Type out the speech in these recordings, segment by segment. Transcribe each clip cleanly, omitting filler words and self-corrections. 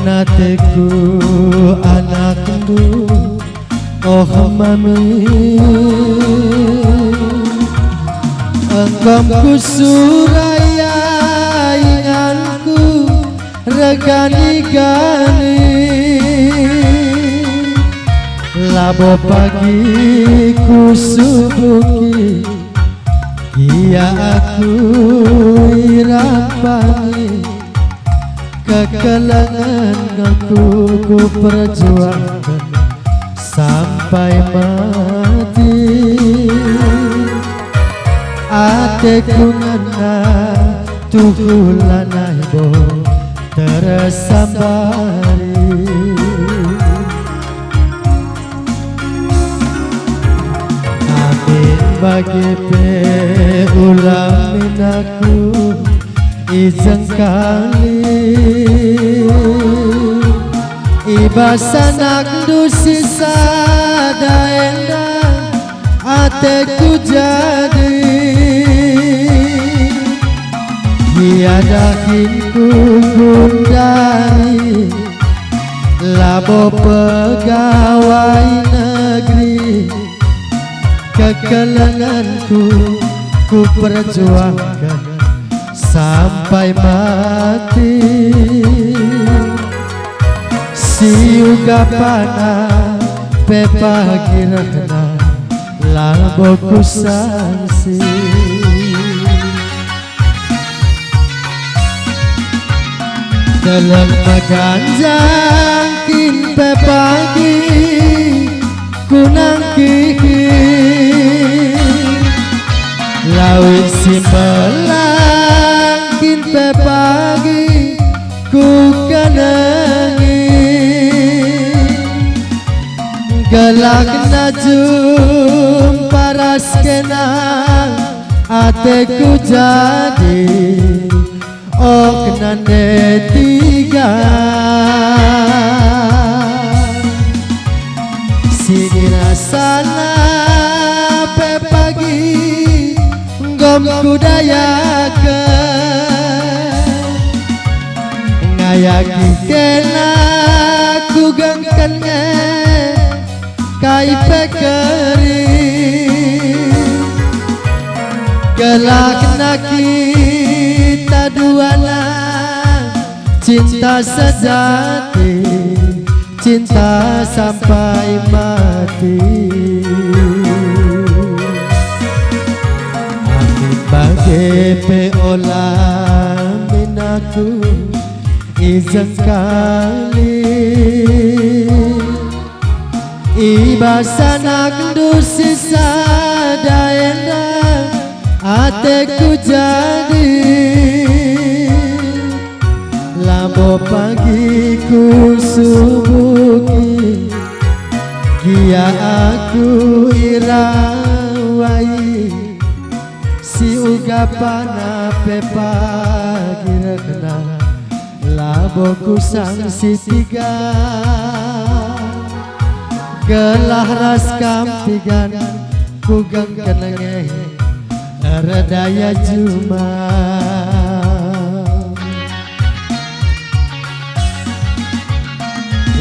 nateku anakku oh mami engkau suraya inganku regani-gani labo pagi ku subuki iya aku irapani kekelangan aku ku perjuangkan sampai mati ateku ngana tuhulanai bo tersambari amin bagi ulamin aku izin kali ibasanak dusi sadaenda ateku jadi tiadakinku gundari labo pegawai negeri kekelanganku ku perjuangkan sampai mati siuga pana pepagi rehna labo ku sanksi dalam makan jangkin pepagi ku nangkihi lawit simbalangkin pepagi ku kenangi galak najum paras kenang ateku jadi oh kenande tiga singira sana pepagi ngom kudayake ngayaki kena ku gengkene kai pekeri kelak kita duana cinta sejati cinta sampai mati amin bagi peolamin aku izin kali ibasanak dusi sadaenda ateku jadi labo pagi ku subuki kia aku irawai si ugapana pepagi rekna labo ku sangsi tiga gelah ras kamtigan ku gengkenenge redaya juma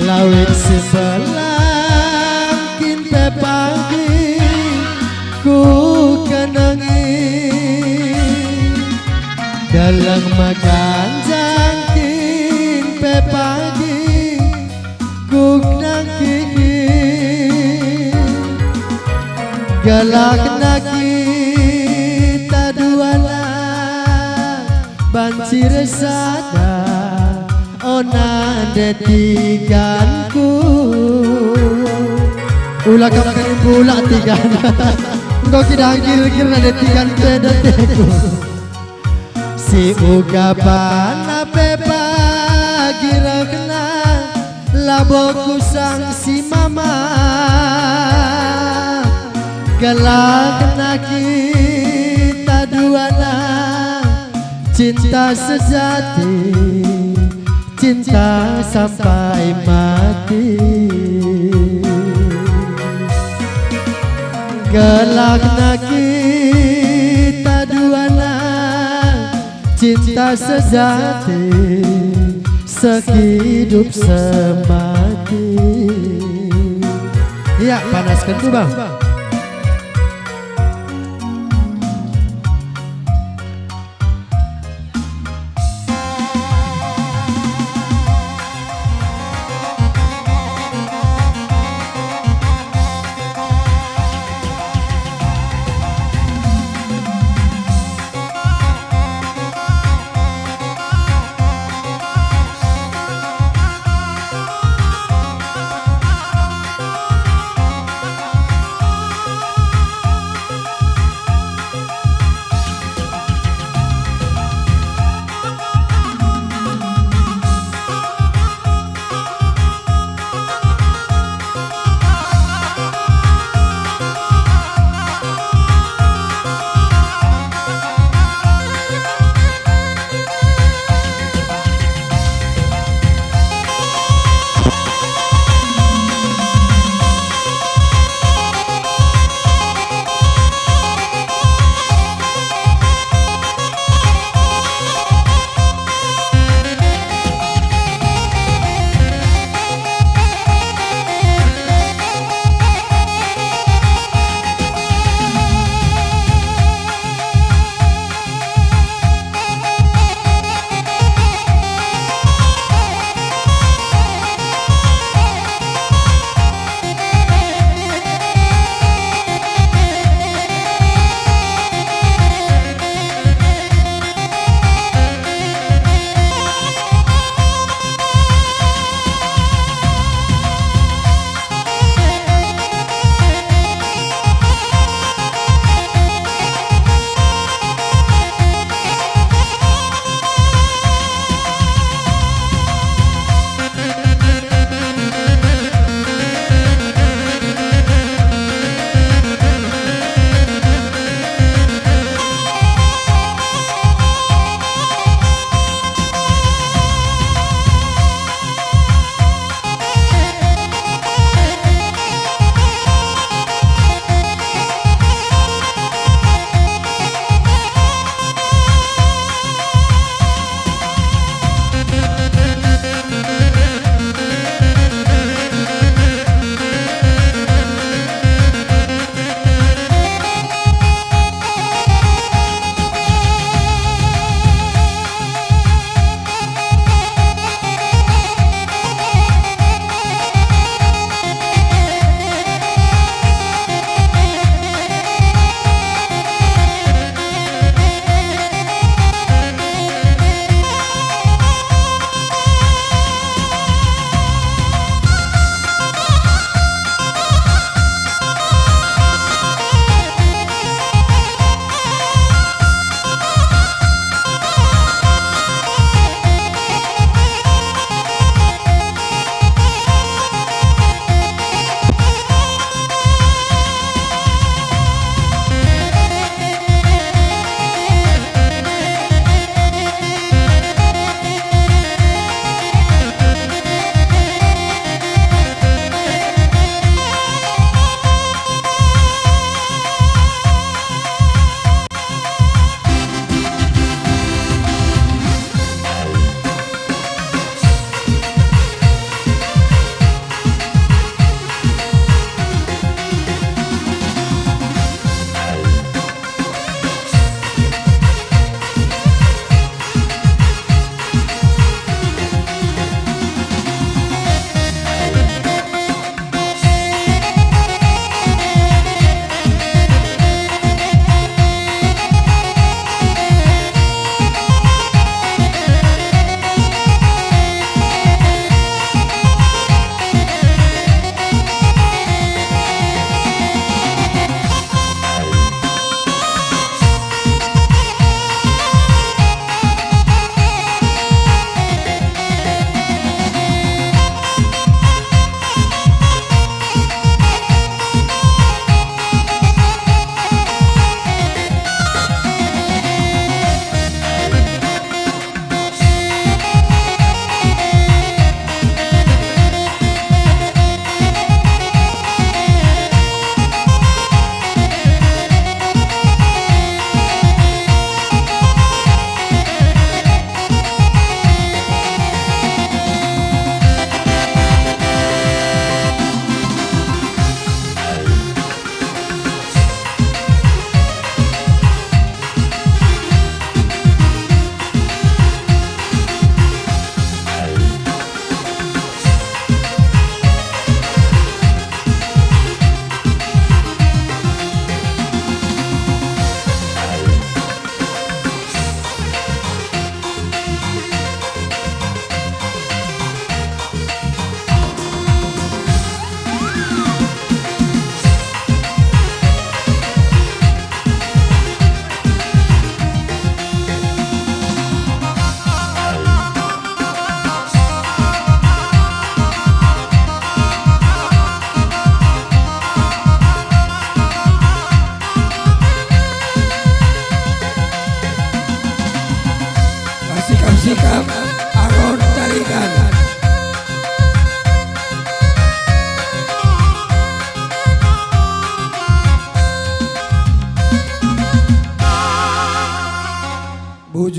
lawit sebelang kinte pagi ku kenangi dalam makan jangkin pepagi ku kenangi galak kita duana banci resada ona detiganku ulah kamu pula tigan engkau kira kira detigan detekku si ugapana pepagi rekna laboku sang si mama galak kita duana cinta sejati cinta sampai mati galak kita duana cinta sejati sehidup semati. Ya, panaskan tuh bang.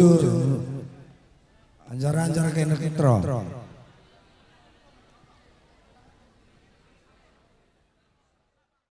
bujur. Anjar-anjar kene ketro.